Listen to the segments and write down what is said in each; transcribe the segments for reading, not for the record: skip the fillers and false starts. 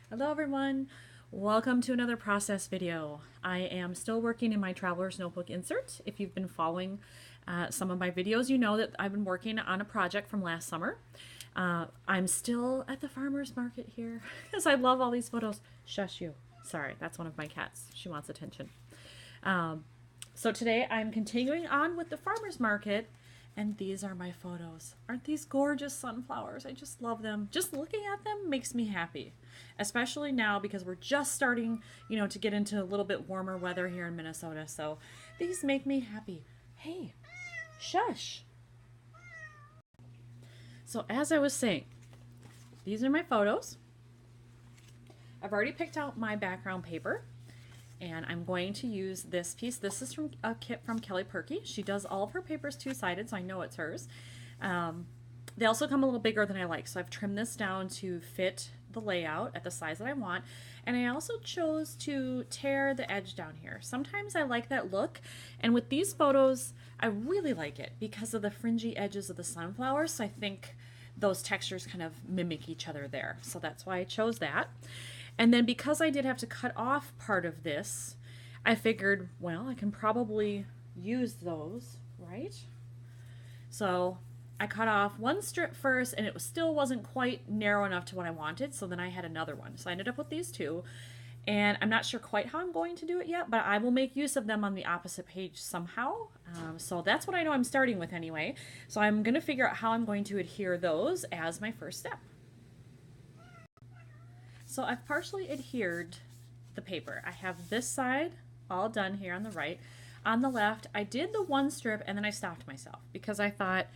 Hello everyone, welcome to another process video. I am still working in my Traveler's Notebook insert. If you've been following some of my videos, you know that I've been working on a project from last summer. I'm still at the farmer's market here because I love all these photos. Shush you. Sorry, that's one of my cats. She wants attention. So today I'm continuing on with the farmer's market, and these are my photos. Aren't these gorgeous sunflowers? I just love them. Just looking at them makes me happy, especially now because we're just starting, to get into a little bit warmer weather here in Minnesota. So these make me happy. Hey, shush. So as I was saying, these are my photos. I've already picked out my background paper, and I'm going to use this piece. This is from a kit from Kelly Perky. She does all of her papers two-sided, so I know it's hers. They also come a little bigger than I like, so I've trimmed this down to fit the layout at the size that I want. And I also chose to tear the edge down here. Sometimes I like that look, and with these photos, I really like it because of the fringy edges of the sunflowers. So I think those textures kind of mimic each other there. So that's why I chose that. And then because I did have to cut off part of this, I figured, well, I can probably use those, right? So I cut off one strip first, and it still wasn't quite narrow enough to what I wanted, so then I had another one. So I ended up with these two, and I'm not sure quite how I'm going to do it yet, but I will make use of them on the opposite page somehow. So that's what I know I'm starting with anyway. So I'm going to figure out how I'm going to adhere those as my first step. So I've partially adhered the paper. I have this side all done here on the right. On the left, I did the one strip and then I stopped myself because I thought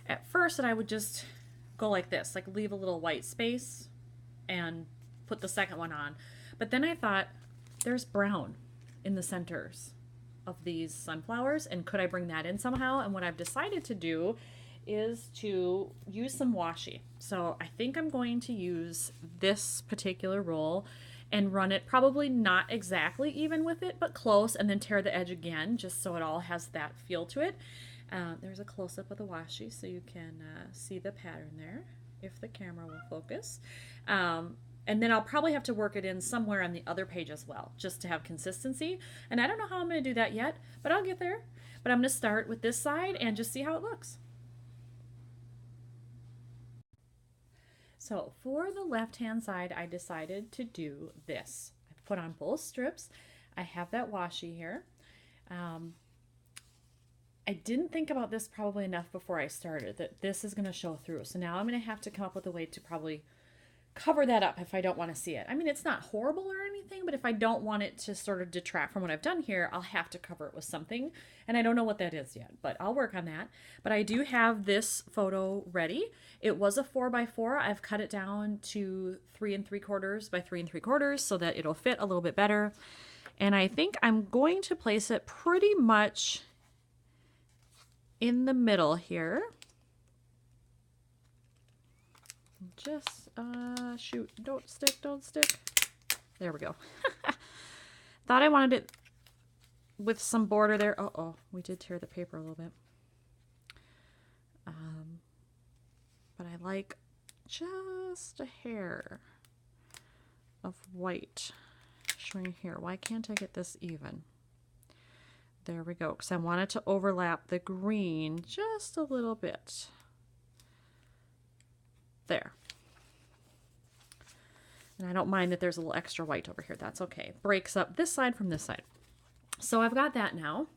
at first that I would just go like this, like leave a little white space and put the second one on. But then I thought there's brown in the centers of these sunflowers, and could I bring that in somehow? And what I've decided to do is to use some washi. So I think I'm going to use this particular roll and run it probably not exactly even with it, but close, and then tear the edge again just so it all has that feel to it. There's a close-up of the washi so you can see the pattern there if the camera will focus. And then I'll probably have to work it in somewhere on the other page as well, just to have consistency. And I don't know how I'm going to do that yet, but I'll get there. But I'm going to start with this side and just see how it looks. So for the left-hand side, I decided to do this. I've put on both strips. I have that washi here. I didn't think about this probably enough before I started, that this is going to show through. So now I'm going to have to come up with a way to probably cover that up if I don't want to see it. I mean, it's not horrible or anything, but if I don't want it to sort of detract from what I've done here, I'll have to cover it with something. And I don't know what that is yet, but I'll work on that. But I do have this photo ready. It was a 4x4. I've cut it down to 3 3/4 by 3 3/4 so that it'll fit a little bit better. And I think I'm going to place it pretty much in the middle here. Just shoot, don't stick. There we go. Thought I wanted it with some border there. Uh-oh, we did tear the paper a little bit. But I like just a hair of white showing here. Why can't I get this even? There we go, because I wanted to overlap the green just a little bit. There. And I don't mind that there's a little extra white over here. That's okay. Breaks up this side from this side. So I've got that now.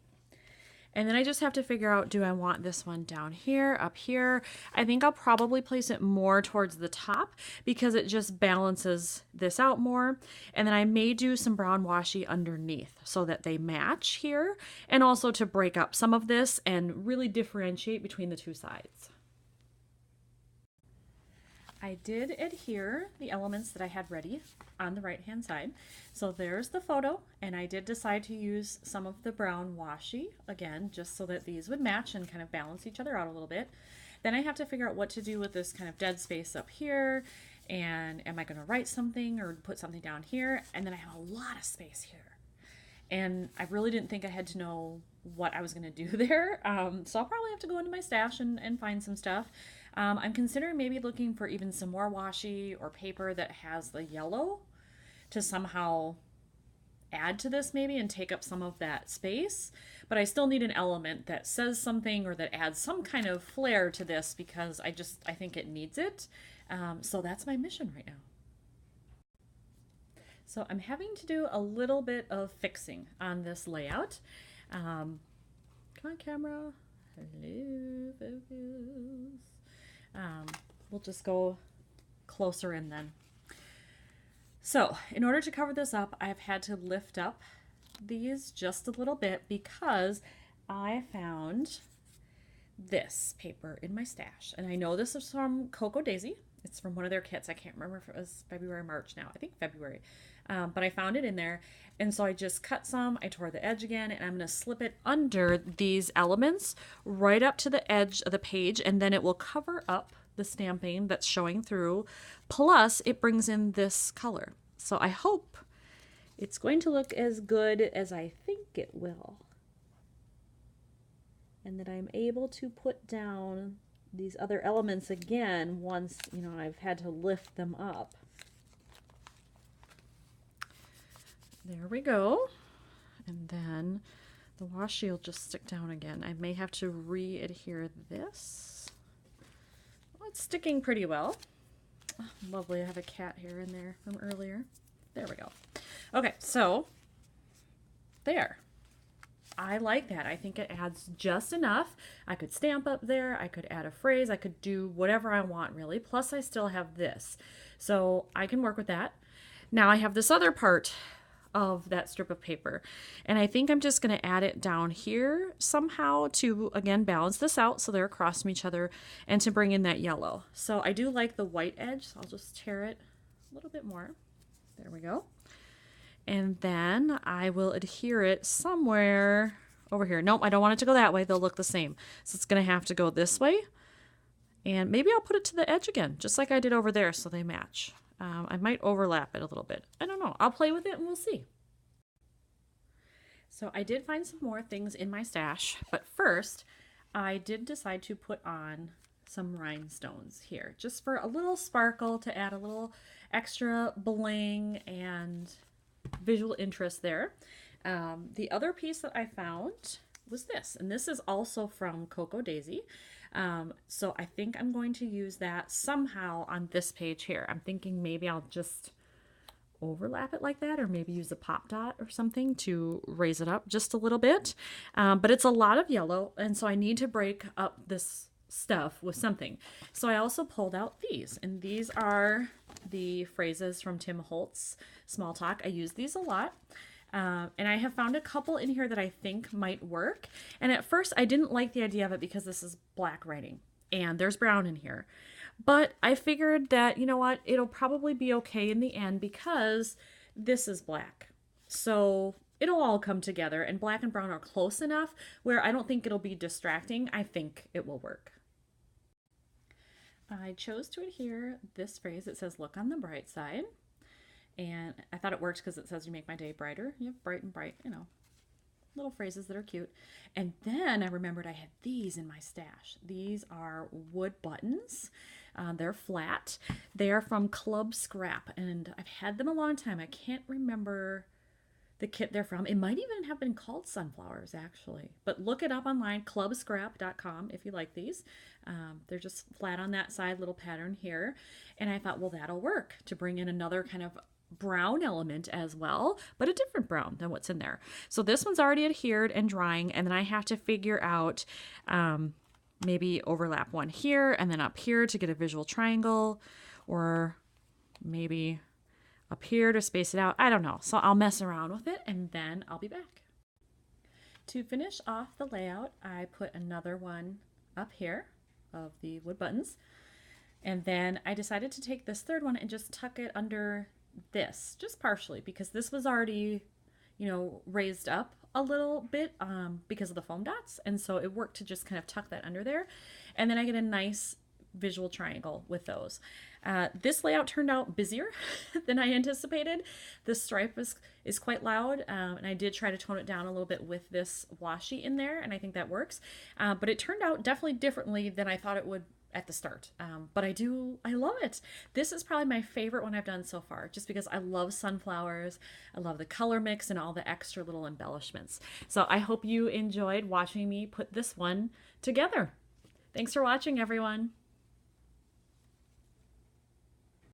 And then I just have to figure out, do I want this one down here, up here? I think I'll probably place it more towards the top because it just balances this out more. And then I may do some brown washi underneath so that they match here, and also to break up some of this and really differentiate between the two sides. I did adhere the elements that I had ready on the right hand side. So there's the photo, and I did decide to use some of the brown washi again just so that these would match and kind of balance each other out a little bit. Then I have to figure out what to do with this kind of dead space up here, and am I going to write something or put something down here? And then I have a lot of space here, and I really didn't think I had to know what I was going to do there. So I'll probably have to go into my stash and find some stuff. I'm considering maybe looking for even some more washi or paper that has the yellow to somehow add to this maybe and take up some of that space, but I still need an element that says something or that adds some kind of flair to this because I think it needs it. So that's my mission right now. So I'm having to do a little bit of fixing on this layout. Come on, camera. Hello, focus. We'll just go closer in then. So in order to cover this up, I've had to lift up these just a little bit because I found this paper in my stash. And I know this is from Cocoa Daisy. It's from one of their kits. I can't remember if it was February or March now. I think February. But I found it in there. And so I just cut some. I tore the edge again. And I'm going to slip it under these elements right up to the edge of the page. And then it will cover up the stamping that's showing through. Plus, it brings in this color. So I hope it's going to look as good as I think it will. And that I'm able to put down these other elements again once, you know, I've had to lift them up. There we go. And then the washi will just stick down again. I may have to re-adhere this. Well, it's sticking pretty well. Oh, lovely, I have a cat hair in there from earlier. There we go. Okay, so there. I like that. I think it adds just enough. I could stamp up there. I could add a phrase. I could do whatever I want, really. Plus, I still have this. So I can work with that. Now I have this other part of that strip of paper. And I think I'm just going to add it down here somehow to, again, balance this out so they're across from each other and to bring in that yellow. So I do like the white edge, so I'll just tear it a little bit more. There we go. And then I will adhere it somewhere over here. Nope, I don't want it to go that way. They'll look the same. So it's going to have to go this way. And maybe I'll put it to the edge again, just like I did over there so they match. I might overlap it a little bit. I don't know. I'll play with it and we'll see. So I did find some more things in my stash, but first I did decide to put on some rhinestones here, just for a little sparkle to add a little extra bling and visual interest there. The other piece that I found was this, and this is also from Cocoa Daisy. So I think I'm going to use that somehow on this page here. I'm thinking maybe I'll just overlap it like that, or maybe use a pop dot or something to raise it up just a little bit. But it's a lot of yellow, and so I need to break up this stuff with something. So I also pulled out these, and these are the phrases from Tim Holtz Small Talk. I use these a lot. And I have found a couple in here that I think might work. And at first I didn't like the idea of it because this is black writing and there's brown in here. But I figured that, you know what, it'll probably be okay in the end because this is black. So it'll all come together, and black and brown are close enough where I don't think it'll be distracting. I think it will work. I chose to adhere this phrase. It says, "Look on the bright side." And I thought it worked because it says you make my day brighter. You have bright and bright, you know, little phrases that are cute. And then I remembered I had these in my stash. These are wood buttons. They're flat. They are from Club Scrap, and I've had them a long time. I can't remember the kit they're from. It might even have been called Sunflowers, actually. But look it up online, clubscrap.com, if you like these. They're just flat on that side, little pattern here. And I thought, well, that'll work to bring in another kind of brown element as well, but a different brown than what's in there. So this one's already adhered and drying, and then I have to figure out maybe overlap one here and then up here to get a visual triangle, or maybe up here to space it out. I don't know. So I'll mess around with it and then I'll be back. To finish off the layout, I put another one up here of the wood buttons, and then I decided to take this third one and just tuck it under this, just partially, because this was already, you know, raised up a little bit because of the foam dots, and so it worked to just kind of tuck that under there, and then I get a nice visual triangle with those. This layout turned out busier than I anticipated. This stripe is quite loud, and I did try to tone it down a little bit with this washi in there, and I think that works. But it turned out definitely differently than I thought it would at the start. But I love it. This is probably my favorite one I've done so far, just because I love sunflowers. I love the color mix and all the extra little embellishments. So I hope you enjoyed watching me put this one together. Thanks for watching, everyone.